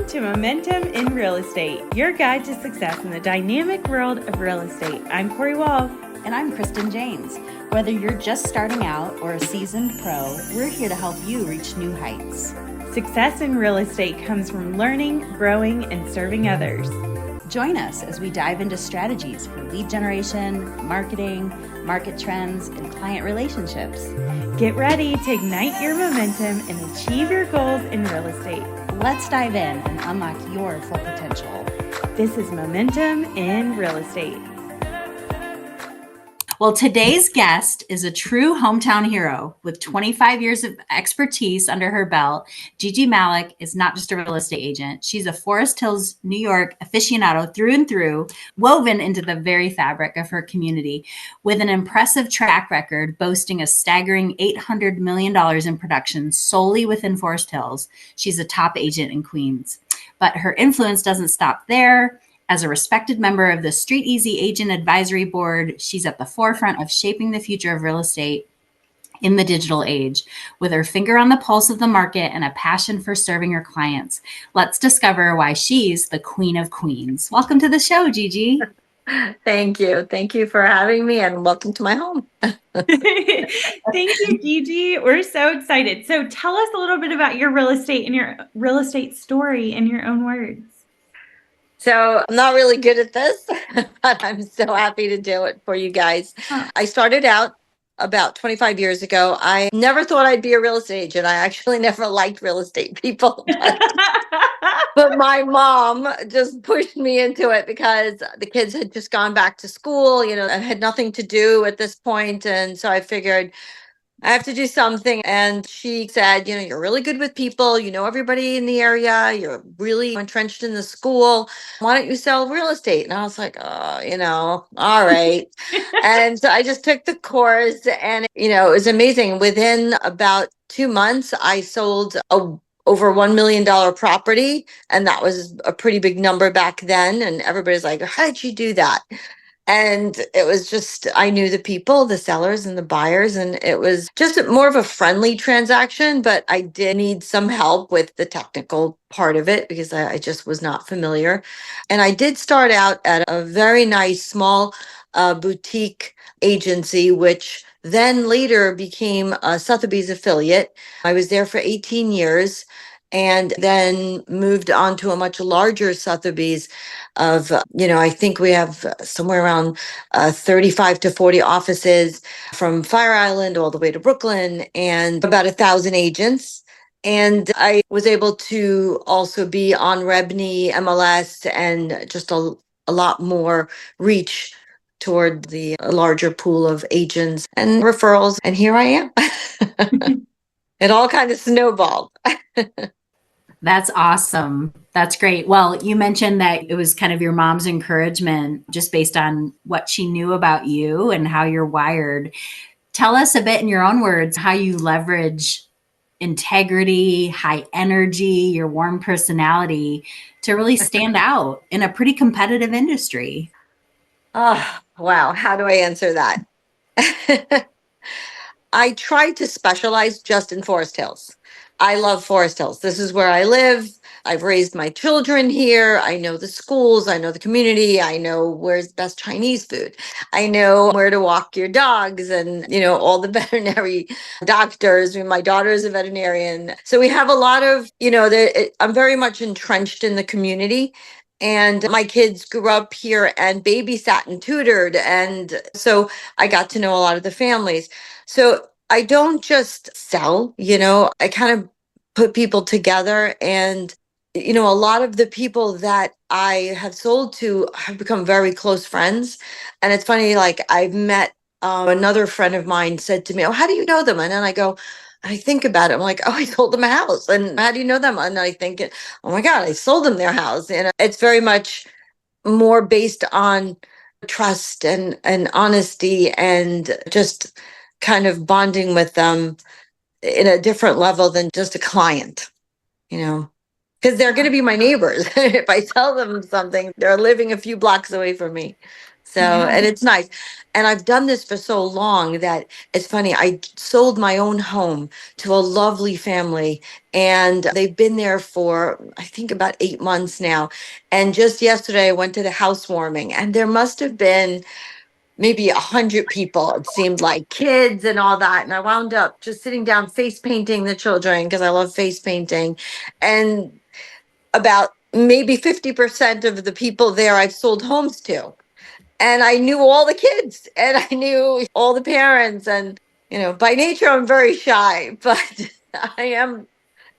to Momentum in Real Estate, your guide to success in the dynamic world of real estate. I'm Corey Wolf. And I'm Kristen James. Whether you're just starting out or a seasoned pro, we're here to help you reach new heights. Success in real estate comes from learning, growing, and serving others. Join us as we dive into strategies for lead generation, marketing, market trends, and client relationships. Get ready to ignite your momentum and achieve your goals in real estate. Let's dive in and unlock your full potential. This is Momentum in Real Estate. Well, today's guest is a true hometown hero with 25 years of expertise under her belt. Gigi Malek is not just a real estate agent. She's a Forest Hills, New York aficionado through and through, woven into the very fabric of her community with an impressive track record boasting a staggering $800 million in production solely within Forest Hills. She's a top agent in Queens. But her influence doesn't stop there. As a respected member of the Street Easy Agent Advisory Board, she's at the forefront of shaping the future of real estate in the digital age. With her finger on the pulse of the market and a passion for serving her clients, let's discover why she's the Queen of Queens. Welcome to the show, Gigi. Thank you. Thank you for having me and welcome to my home. Thank you, Gigi. We're so excited. So tell us a little bit about your real estate and your real estate story in your own words. So I'm not really good at this, but I'm so happy to do it for you guys. I started out about 25 years ago. I never thought I'd be a real estate agent. I actually never liked real estate people. But my mom just pushed me into it because the kids had just gone back to school. You know, I had nothing to do at this point. And so I figured I have to do something. And she said, you know, you're really good with people. You know everybody in the area. You're really entrenched in the school. Why don't you sell real estate? And I was like, oh, you know, all right. And so I just took the course and, you know, it was amazing. Within about 2 months, I sold over $1 million property. And that was a pretty big number back then. And everybody's like, how did you do that? And it was just, I knew the people, the sellers and the buyers, and it was just more of a friendly transaction, but I did need some help with the technical part of it because I just was not familiar. And I did start out at a very nice small boutique agency, which then later became a Sotheby's affiliate. I was there for 18 years. And then moved on to a much larger Sotheby's of, you know, I think we have somewhere around 35 to 40 offices from Fire Island all the way to Brooklyn and about 1,000 agents. And I was able to also be on Rebney, MLS, and just a lot more reach toward the larger pool of agents and referrals. And here I am. It all kind of snowballed. That's awesome. That's great. Well, you mentioned that it was kind of your mom's encouragement just based on what she knew about you and how you're wired. Tell us a bit in your own words how you leverage integrity, high energy, your warm personality to really stand out in a pretty competitive industry. Oh, wow. How do I answer that? I try to specialize just in Forest Hills. I love Forest Hills. This is where I live. I've raised my children here. I know the schools. I know the community. I know where's best Chinese food. I know where to walk your dogs and, you know, all the veterinary doctors. I mean, my daughter is a veterinarian. So we have a lot of, you know, I'm very much entrenched in the community. And my kids grew up here and babysat and tutored. And so I got to know a lot of the families. So I don't just sell, you know, I kind of put people together. And, you know, a lot of the people that I have sold to have become very close friends. And it's funny, like I've met another friend of mine said to me, oh, how do you know them? And then I think about it. I'm like, oh, I sold them a house. And how do you know them? And I think, oh my God, I sold them their house. And it's very much more based on trust and honesty and just kind of bonding with them in a different level than just a client, you know, because they're going to be my neighbors. If I tell them something, they're living a few blocks away from me. So, Yeah. and it's nice. And I've done this for so long that it's funny. I sold my own home to a lovely family, and they've been there for, I think, about 8 months now. And just yesterday, I went to the housewarming, and there must have been maybe 100 people. It seemed like kids and all that. And I wound up just sitting down, face painting the children because I love face painting. And about maybe 50% of the people there I've sold homes to. And I knew all the kids and I knew all the parents. And, by nature, I'm very shy, but I am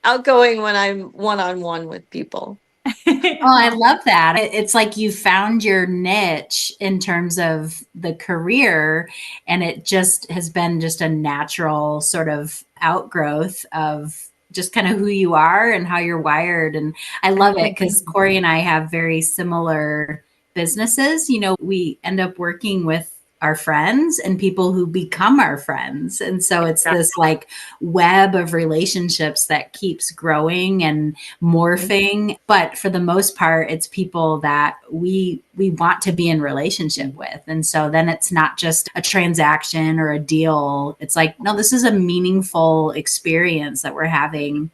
outgoing when I'm one on one with people. Oh, I love that. It's like you found your niche in terms of the career, and it just has been just a natural sort of outgrowth of just kind of who you are and how you're wired. And I love it because Corey and I have very similar businesses. We end up working with our friends and people who become our friends. And so it's this like web of relationships that keeps growing and morphing. But for the most part, it's people that we want to be in relationship with. And so then it's not just a transaction or a deal. It's like, no, this is a meaningful experience that we're having,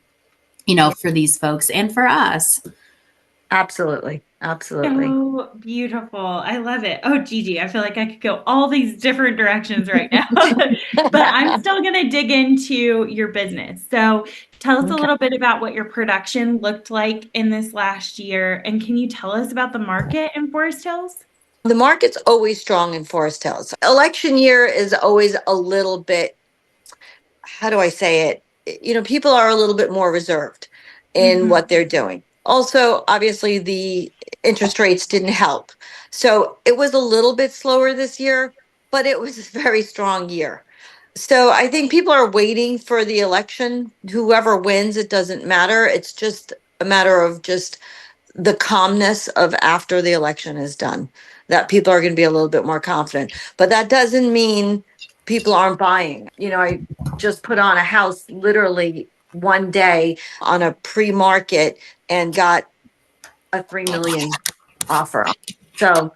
for these folks and for us. Absolutely. Absolutely. So beautiful. I love it. Oh, Gigi, I feel like I could go all these different directions right now, but I'm still going to dig into your business. So tell us a little bit about what your production looked like in this last year. And can you tell us about the market in Forest Hills? The market's always strong in Forest Hills. Election year is always a little bit, how do I say it? People are a little bit more reserved in what they're doing. Also, obviously, the interest rates didn't help. So it was a little bit slower this year, but it was a very strong year. So I think people are waiting for the election. Whoever wins, it doesn't matter. It's just a matter of just the calmness of after the election is done, that people are going to be a little bit more confident. But that doesn't mean people aren't buying. I just put on a house literally one day on a pre-market and got a 3 million offer. So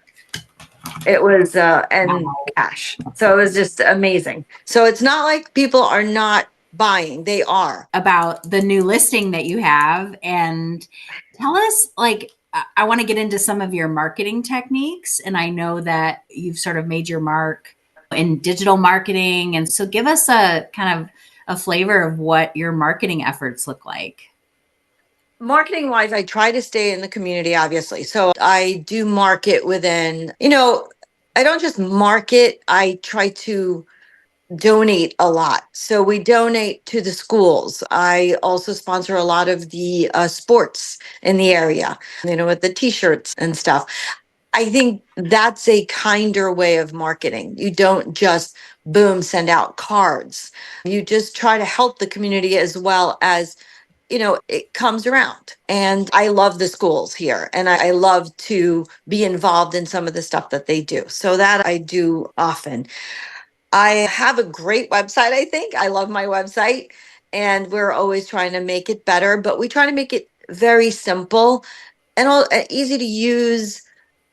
it was and cash. So it was just amazing. So it's not like people are not buying. They are. About the new listing that you have, and tell us, like, I want to get into some of your marketing techniques. And I know that you've sort of made your mark in digital marketing. And so give us a kind of a flavor of what your marketing efforts look like. Marketing wise, I try to stay in the community, obviously. So I do market within, I don't just market, I try to donate a lot. So we donate to the schools. I also sponsor a lot of the sports in the area, with the t-shirts and stuff. I think that's a kinder way of marketing. You don't just boom, send out cards. You just try to help the community as well as it comes around. And I love the schools here and I love to be involved in some of the stuff that they do. So that I do often. I have a great website, I think. I love my website and we're always trying to make it better, but we try to make it very simple and easy to use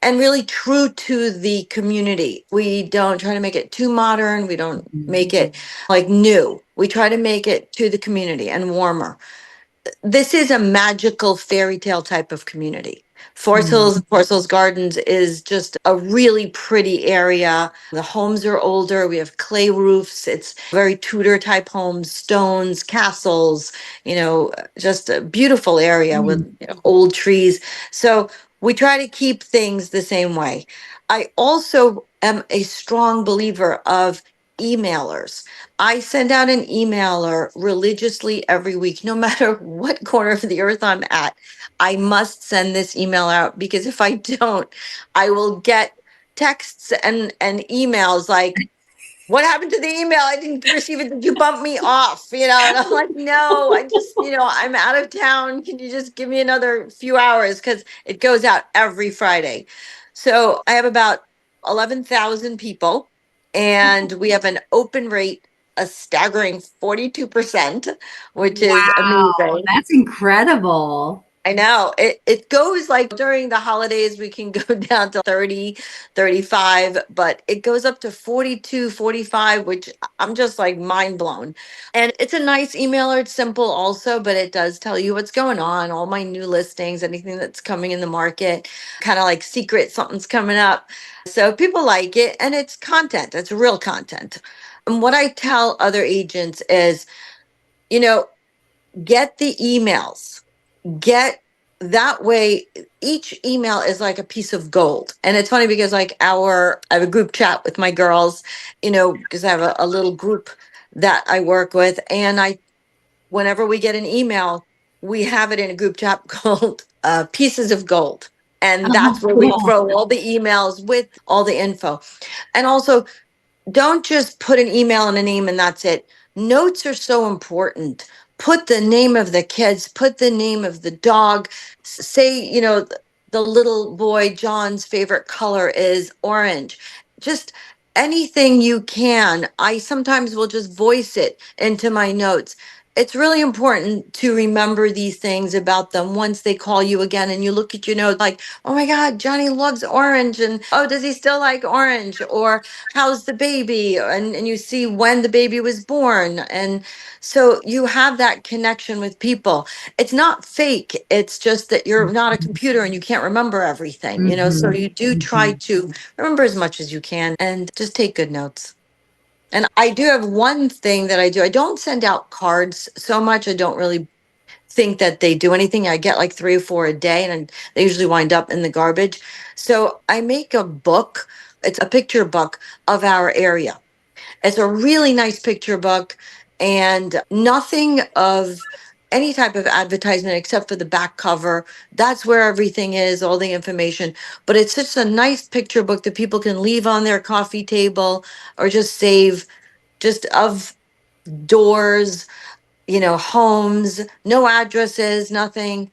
and really true to the community. We don't try to make it too modern. We don't make it like new. We try to make it to the community and warmer. This is a magical fairy tale type of community. Forest Hills Gardens is just a really pretty area. The homes are older. We have clay roofs. It's very Tudor type homes, stones, castles, just a beautiful area with old trees. So we try to keep things the same way. I also am a strong believer of emailers. I send out an emailer religiously every week, no matter what corner of the earth I'm at. I must send this email out because if I don't, I will get texts and emails like, what happened to the email? I didn't receive it. Did you bump me off? And I'm like, no, I just, I'm out of town. Can you just give me another few hours? Because it goes out every Friday. So I have about 11,000 people and we have an open rate, a staggering 42%, which is amazing. That's incredible. I know it goes like during the holidays, we can go down to 30, 35, but it goes up to 42, 45, which I'm just like mind blown. And it's a nice emailer. It's simple also, but it does tell you what's going on, all my new listings, anything that's coming in the market, kind of like secret, something's coming up. So people like it, and it's content, it's real content. And what I tell other agents is, you know, get the emails, get that way each email is like a piece of gold. And it's funny because like I have a group chat with my girls, because I have a little group that I work with, and whenever we get an email, we have it in a group chat called pieces of gold, and Oh, that's where we cool. throw all the emails with all the info. And also, don't just put an email and a name and that's it. Notes are so important. Put the name of the kids, put the name of the dog. Say, the little boy John's favorite color is orange. Just anything you can. I sometimes will just voice it into my notes. It's really important to remember these things about them once they call you again and you look at your notes like, oh my God, Johnny loves orange. And oh, does he still like orange? Or how's the baby? And you see when the baby was born. And so you have that connection with people. It's not fake. It's just that you're not a computer and you can't remember everything, so you do try to remember as much as you can and just take good notes. And I do have one thing that I do. I don't send out cards so much. I don't really think that they do anything. I get like 3 or 4 a day, and they usually wind up in the garbage. So I make a book. It's a picture book of our area. It's a really nice picture book, and nothing of any type of advertisement except for the back cover. That's where everything is, all the information. But it's just a nice picture book that people can leave on their coffee table or just save, just of doors, homes, no addresses, nothing,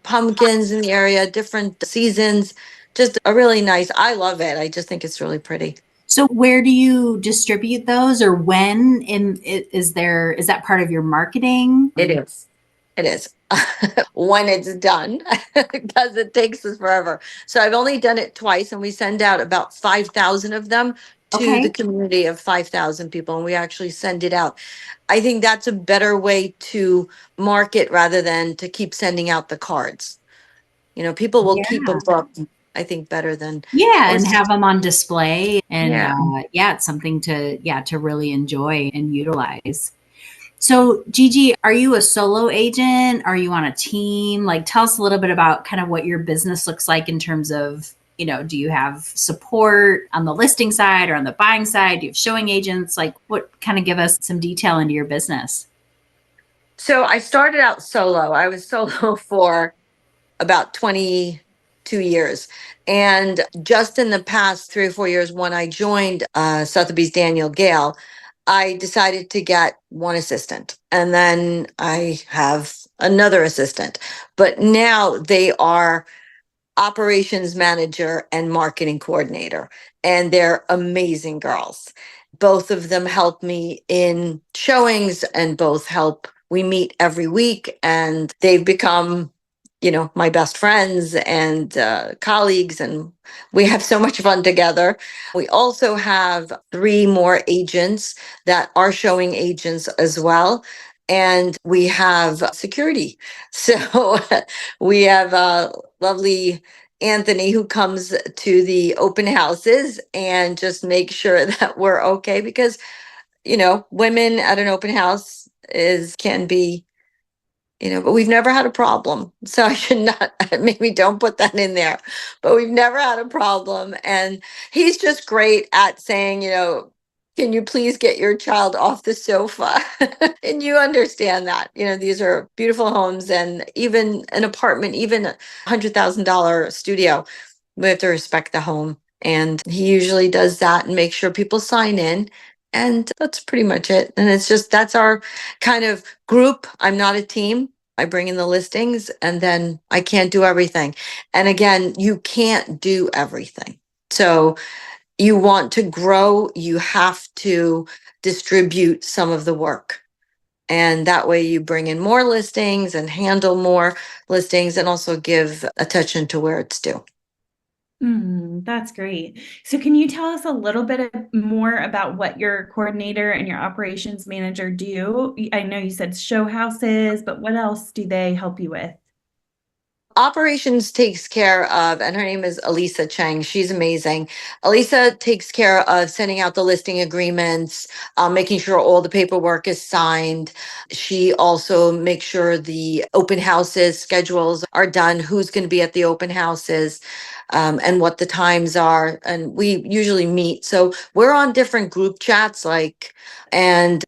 pumpkins in the area, different seasons. Just a really nice, I love it. I just think it's really pretty. So where do you distribute those, or when is that part of your marketing? It is. It is. When it's done, because it takes us forever. So I've only done it twice, and we send out about 5,000 of them to the Okay. community of 5,000 people, and we actually send it out. I think that's a better way to market rather than to keep sending out the cards. People will keep a Yeah. book, I think, better than, Yeah, or and have them on display, and yeah. it's something to really enjoy and utilize. So, Gigi, are you a solo agent? Are you on a team? Like, tell us a little bit about kind of what your business looks like in terms of, do you have support on the listing side or on the buying side? Do you have showing agents? Like, what kind of give us some detail into your business? So I started out solo. I was solo for about 22 years. And just in the past 3 or 4 years, when I joined Sotheby's Daniel Gale, I decided to get one assistant. And then I have another assistant. But now they are operations manager and marketing coordinator, and they're amazing girls. Both of them help me in showings, and both help. We meet every week, and they've become, my best friends and colleagues, and we have so much fun together. We also have 3 more agents that are showing agents as well. And we have security. So we have lovely Anthony, who comes to the open houses and just make sure that we're okay, because women at an open house can be, but we've never had a problem. So I should not, maybe don't put that in there, but we've never had a problem. And he's just great at saying, can you please get your child off the sofa? And you understand that, these are beautiful homes, and even an apartment, even $100,000 studio, we have to respect the home. And he usually does that and make sure people sign in. And that's pretty much it. And it's just, that's our kind of group. I'm not a team. I bring in the listings, and then I can't do everything. And again, you can't do everything. So you want to grow, you have to distribute some of the work. And that way you bring in more listings and handle more listings and also give attention to where it's due. That's great. So can you tell us a little bit more about what your coordinator and your operations manager do? I know you said show houses, but what else do they help you with? Operations takes care of, and her name is Elisa Chang. She's amazing. Elisa takes care of sending out the listing agreements, making sure all the paperwork is signed. She also makes sure the open houses schedules are done, who's going to be at the open houses, and what the times are. And we usually meet. So we're on different group chats, and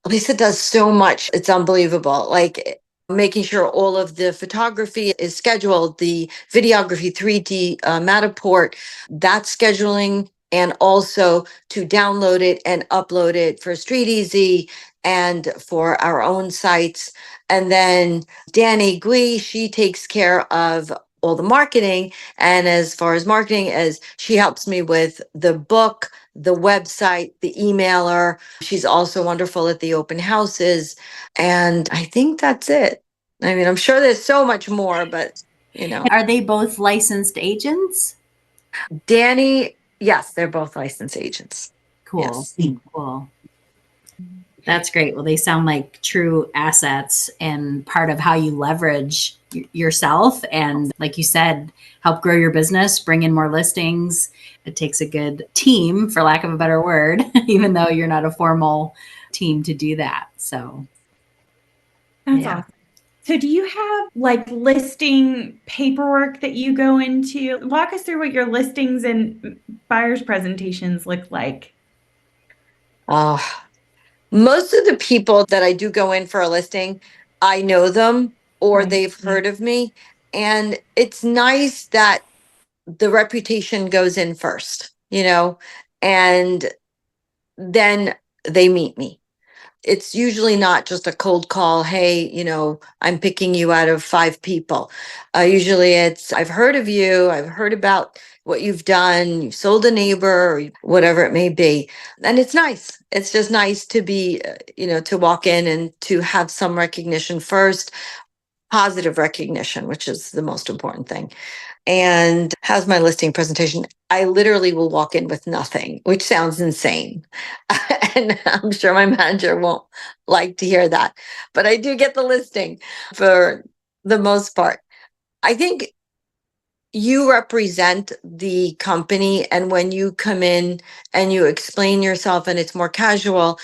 Lisa does so much. It's unbelievable. Like making sure all of the photography is scheduled, the videography, 3D Matterport, that scheduling, and also to download it and upload it for Street Easy and for our own sites. And then Danny Gui, she takes care of all the marketing. And as far as marketing, as she helps me with the book, the website, the emailer. She's also wonderful at the open houses. And I think that's it. I mean, I'm sure there's so much more, but Are they both licensed agents? Danny, yes, they're both licensed agents. Cool. Yes. Cool. That's great. Well, they sound like true assets and part of how you leverage yourself. And like you said, help grow your business, bring in more listings. It takes a good team, for lack of a better word, even though you're not a formal team to do that. So That's awesome. So do you have like listing paperwork that you go into? Walk us through what your listings and buyers presentations look like. Most of the people that I do go in for a listing, I know them or they've heard of me. And it's nice that the reputation goes in first, and then they meet me. It's usually not just a cold call. Hey, I'm picking you out of 5 people. Usually it's, I've heard of you. I've heard about what you've done. You've sold a neighbor or whatever it may be. And it's nice. It's just nice to be, to walk in and to have some recognition first, positive recognition, which is the most important thing. And how's my listing presentation? I literally will walk in with nothing, which sounds insane. And I'm sure my manager won't like to hear that, but I do get the listing for the most part. I think you represent the company, and when you come in and you explain yourself and it's more casual,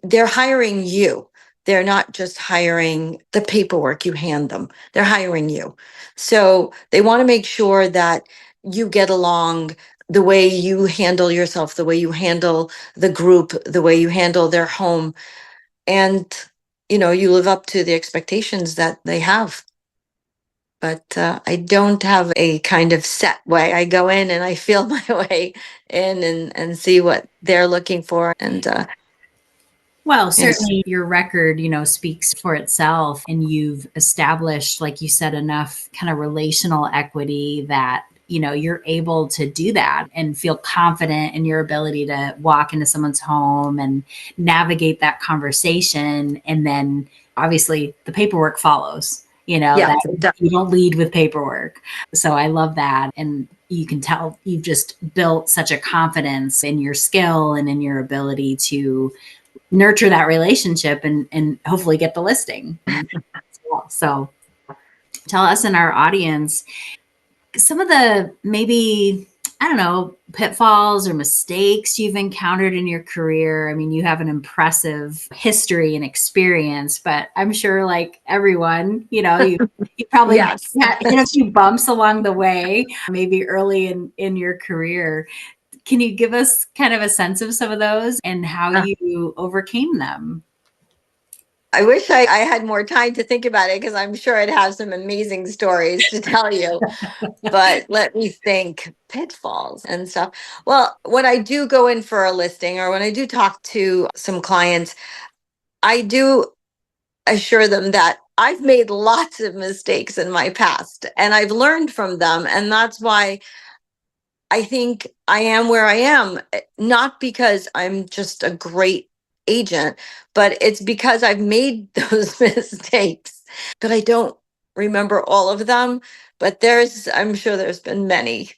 they're hiring you. They're not just hiring the paperwork you hand them. They're hiring you. So they want to make sure that you get along the way you handle yourself, the way you handle the group, the way you handle their home. And, you live up to the expectations that they have. But I don't have a kind of set way. I go in and I feel my way in and see what they're looking for. And well, certainly your record, speaks for itself, and you've established, like you said, enough kind of relational equity that, you're able to do that and feel confident in your ability to walk into someone's home and navigate that conversation. And then obviously the paperwork follows, that you don't lead with paperwork. So I love that. And you can tell you've just built such a confidence in your skill and in your ability to nurture that relationship and hopefully get the listing. So tell us and our audience some of the maybe, I don't know, pitfalls or mistakes you've encountered in your career. I mean, you have an impressive history and experience, but I'm sure like everyone, you probably hit a few bumps along the way, maybe early in your career. Can you give us kind of a sense of some of those and how you overcame them? I wish I had more time to think about it because I'm sure I'd have some amazing stories to tell you. But let me think. Pitfalls and stuff. Well, when I do go in for a listing or when I do talk to some clients, I do assure them that I've made lots of mistakes in my past and I've learned from them. And that's why I think I am where I am, not because I'm just a great agent, but it's because I've made those mistakes that I don't remember all of them. But I'm sure there's been many.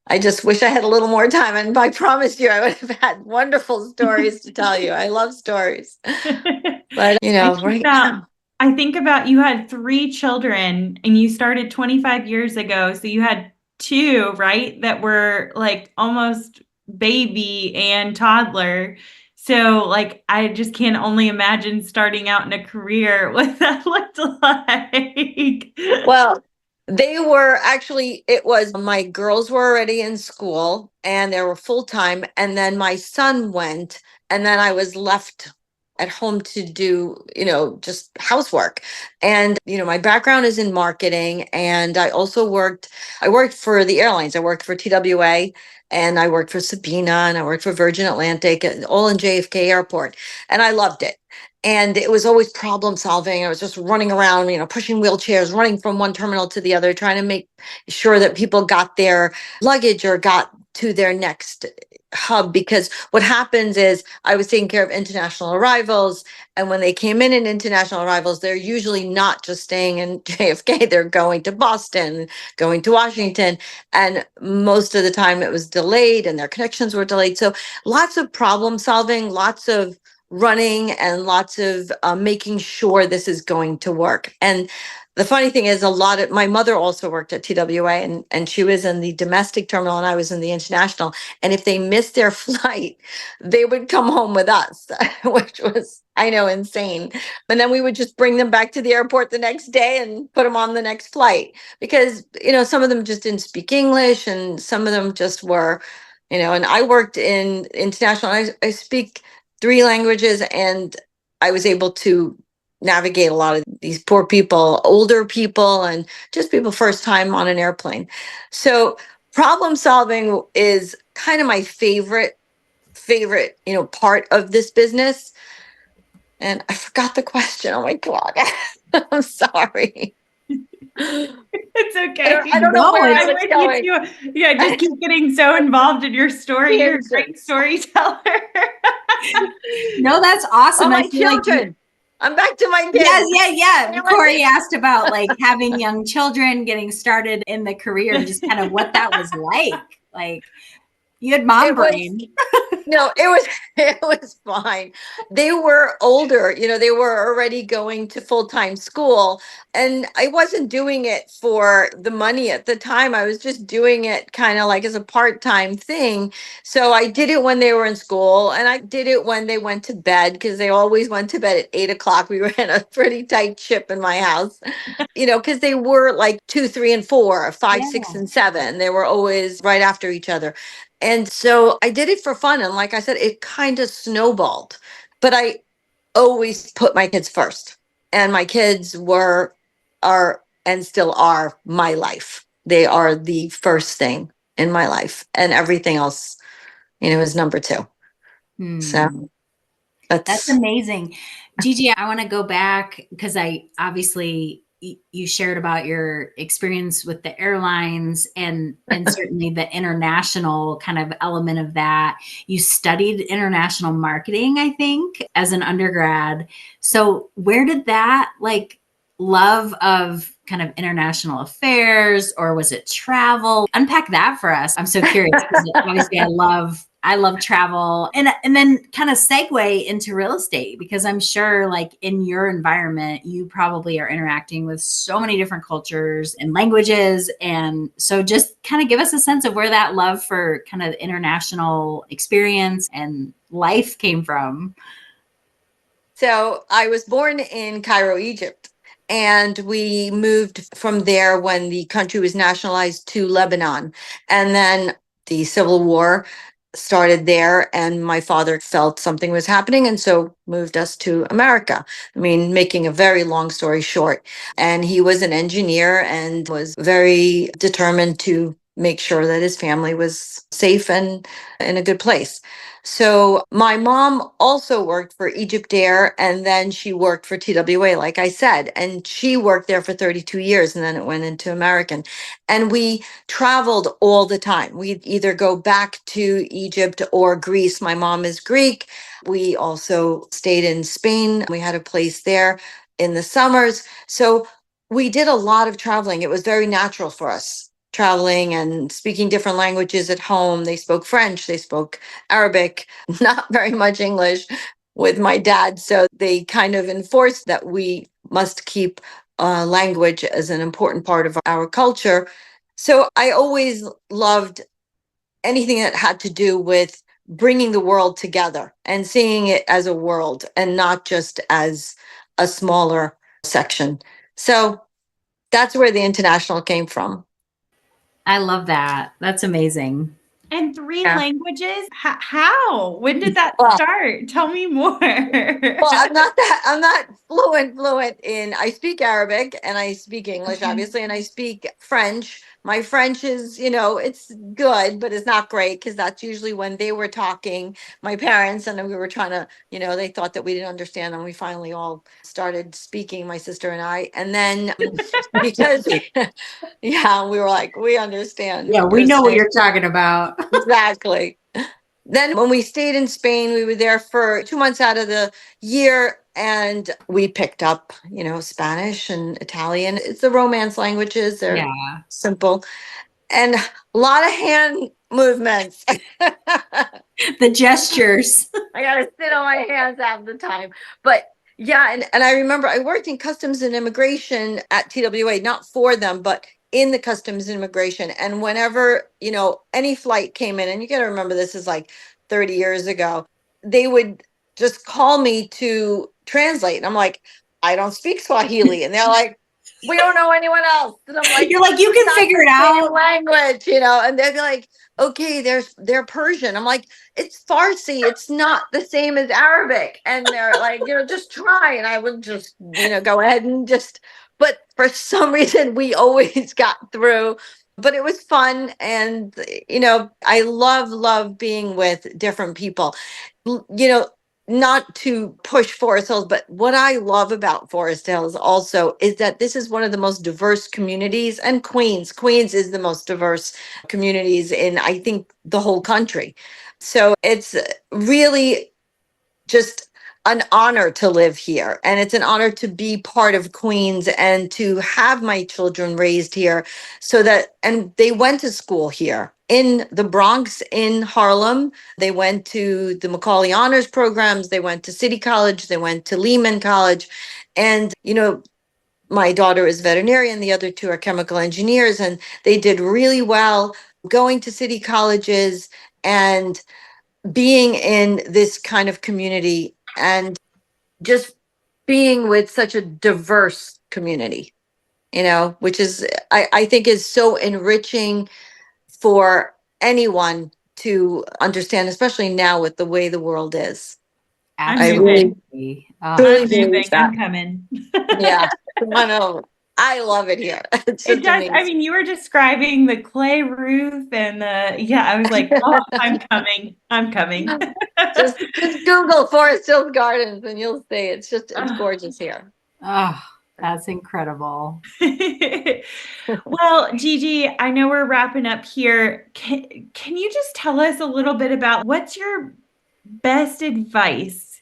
I just wish I had a little more time. And I promise you, I would have had wonderful stories to tell you. I love stories. But, right now. I think about you had 3 children and you started 25 years ago. So you had 2, right? That were like almost baby and toddler. So like, I just can't only imagine starting out in a career what that looked like. Well, it was my girls were already in school and they were full time. And then my son went, and then I was left at home to do, just housework. And, my background is in marketing. And I worked for the airlines. I worked for TWA, and I worked for Sabina, and I worked for Virgin Atlantic, and all in JFK Airport. And I loved it. And it was always problem solving. I was just running around, pushing wheelchairs, running from one terminal to the other, trying to make sure that people got their luggage or got to their next hub. Because what happens is I was taking care of international arrivals. And when they came in international arrivals, they're usually not just staying in JFK. They're going to Boston, going to Washington. And most of the time it was delayed and their connections were delayed. So lots of problem solving, lots of running, and lots of making sure this is going to work. And the funny thing is, my mother also worked at TWA, and she was in the domestic terminal and I was in the international. And if they missed their flight, they would come home with us, which was, I know, insane. And then we would just bring them back to the airport the next day and put them on the next flight, because, some of them just didn't speak English, and some of them just were, and I worked in international. I speak 3 languages, and I was able to navigate a lot of these poor people, older people, and just people first time on an airplane. So problem solving is kind of my favorite, part of this business. And I forgot the question. Oh my God. I'm sorry. It's okay. I don't know where I was with going. you too. Yeah, just keep getting so involved in your story. You're a great storyteller. No, that's awesome. Oh, my I feel children. I'm back to my kids. Yeah. Corey asked about like having young children, getting started in the career, and just kind of what that was like. Like, you had mom brain. No, it was fine. They were older, they were already going to full-time school, and I wasn't doing it for the money at the time. I was just doing it kind of like as a part-time thing. So I did it when they were in school, and I did it when they went to bed, because they always went to bed at 8 o'clock. We ran a pretty tight ship in my house, because they were like 2, 3, and 4, 5, 6, and 7. They were always right after each other. And so I did it for fun. And like I said, it kind of snowballed, but I always put my kids first. And my kids are, and still are, my life. They are the first thing in my life, and everything else, is number 2. So that's amazing. Gigi, I want to go back, because you shared about your experience with the airlines and certainly the international kind of element of that. You studied international marketing, I think, as an undergrad. So where did that love of kind of international affairs, or was it travel? Unpack that for us. I'm so curious, because obviously I love travel, and then kind of segue into real estate, because I'm sure in your environment, you probably are interacting with so many different cultures and languages. And so just kind of give us a sense of where that love for kind of international experience and life came from. So I was born in Cairo, Egypt, and we moved from there when the country was nationalized to Lebanon. And then the Civil War started there, and my father felt something was happening, and so moved us to America. I mean, making a very long story short. And he was an engineer and was very determined to make sure that his family was safe and in a good place. So my mom also worked for Egypt Air, and then she worked for TWA, like I said, and she worked there for 32 years, and then it went into American. And we traveled all the time. We'd either go back to Egypt or Greece. My mom is Greek. We also stayed in Spain. We had a place there in the summers. So we did a lot of traveling. It was very natural for us, traveling and speaking different languages at home. They spoke French, they spoke Arabic, not very much English with my dad. So they kind of enforced that we must keep language as an important part of our culture. So I always loved anything that had to do with bringing the world together and seeing it as a world and not just as a smaller section. So that's where the international came from. I love that. That's amazing. And 3 Yeah. languages? How? When did that Well- start? Tell me more. Well, I'm not fluent in, I speak Arabic and I speak English, obviously, and I speak French. My French is, it's good, but it's not great because that's usually when they were talking, my parents, and we were trying to, they thought that we didn't understand them. We finally all started speaking, my sister and I. And then because, yeah, we were like, we understand. Yeah, we know what you're talking about. Exactly. Then when we stayed in Spain, we were there for 2 months out of the year, and we picked up, Spanish and Italian. It's the Romance languages. They're simple. And a lot of hand movements. The gestures. I got to sit on my hands half the time. But yeah, and I remember I worked in customs and immigration at TWA, not for them, but in the customs and immigration. And whenever, any flight came in, and you got to remember this is like 30 years ago, they would just call me to translate. And I'm like, I don't speak Swahili. And they're like, we don't know anyone else. And I'm like, you're like, you can figure it out. Language, and they'd be like, okay, they're Persian. I'm like, it's Farsi. It's not the same as Arabic. And they're like, just try. And I would just, go ahead and just, but for some reason we always got through. But it was fun. And, I love being with different people, not to push Forest Hills, but what I love about Forest Hills also is that this is one of the most diverse communities, and Queens is the most diverse communities in, I think, the whole country. So it's really just an honor to live here, and it's an honor to be part of Queens and to have my children raised here, and they went to school here in the Bronx, in Harlem. They went to the Macaulay Honors programs, they went to City College, they went to Lehman College. And my daughter is veterinarian, the other 2 are chemical engineers, and they did really well going to city colleges and being in this kind of community and just being with such a diverse community, which is, I think is so enriching for anyone to understand, especially now with the way the world is. Absolutely. I'm moving. I'm coming. Yeah, I know. I love it here. It's It just does. amazing. I mean, you were describing the clay roof and I was like, oh, I'm coming. I'm coming. just Google Forest Hills Gardens and you'll see it's gorgeous here. Oh, that's incredible. Well, Gigi, I know we're wrapping up here. Can you just tell us a little bit about what's your best advice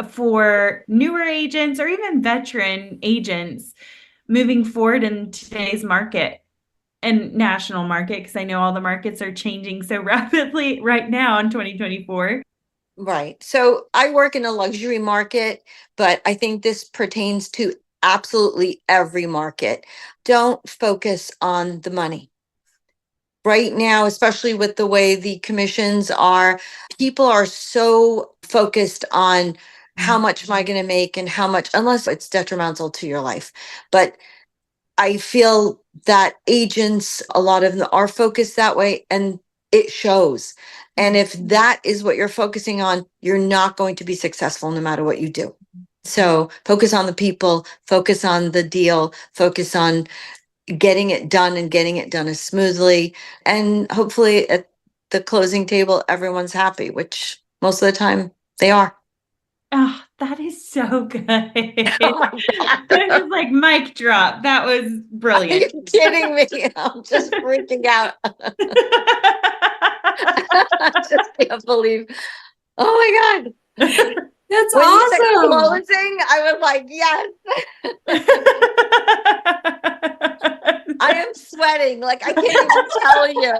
for newer agents or even veteran agents moving forward in today's market and national market? Because I know all the markets are changing so rapidly right now in 2024. Right. So I work in a luxury market, but I think this pertains to absolutely every market. Don't focus on the money. Right now, especially with the way the commissions are, people are so focused on how much am I going to make and how much, unless it's detrimental to your life. But I feel that agents, a lot of them are focused that way, and it shows. And if that is what you're focusing on, you're not going to be successful no matter what you do. So focus on the people, focus on the deal, focus on getting it done and getting it done as smoothly. And hopefully at the closing table, everyone's happy, which most of the time they are. Oh, that is so good. Oh my God. That was like mic drop. That was Are brilliant. you kidding me? I'm just freaking out. I just can't believe. Oh my God. That's When you said awesome. closing, I was like, yes. I am sweating. Like, I can't even tell you.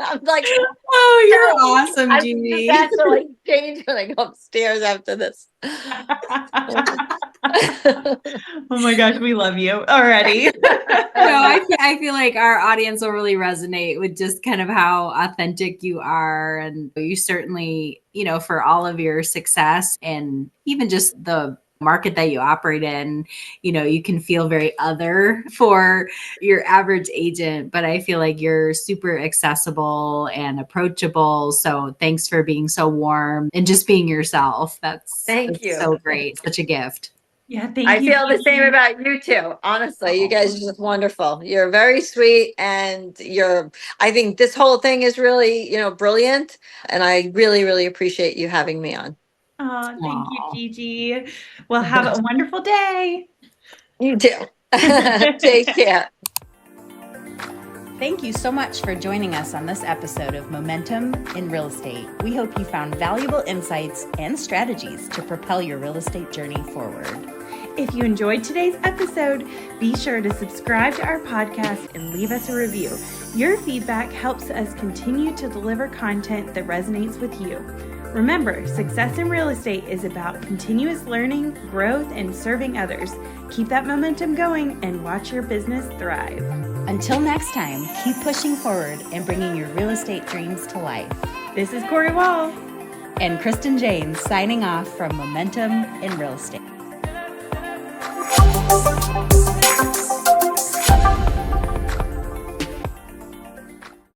I'm like, Oh, you're awesome, I Gigi. just have to like change when I go upstairs after this. Oh my gosh, we love you already. I feel like our audience will really resonate with just kind of how authentic you are. And you certainly, for all of your success and even just the market that you operate in, you can feel very other for your average agent, but I feel like you're super accessible and approachable. So thanks for being so warm and just being yourself. Thank you. So great. Such a gift. Yeah, thank I you. feel the same about you too. Honestly, you guys are just wonderful. You're very sweet, and I think this whole thing is really, brilliant. And I really, really appreciate you having me on. Oh, thank you, Aw. Gigi. Well, have a wonderful day. You too. Take care. Thank you so much for joining us on this episode of Momentum in Real Estate. We hope you found valuable insights and strategies to propel your real estate journey forward. If you enjoyed today's episode, be sure to subscribe to our podcast and leave us a review. Your feedback helps us continue to deliver content that resonates with you. Remember, success in real estate is about continuous learning, growth, and serving others. Keep that momentum going and watch your business thrive. Until next time, keep pushing forward and bringing your real estate dreams to life. This is Corey Wall and Kristen James signing off from Momentum in Real Estate.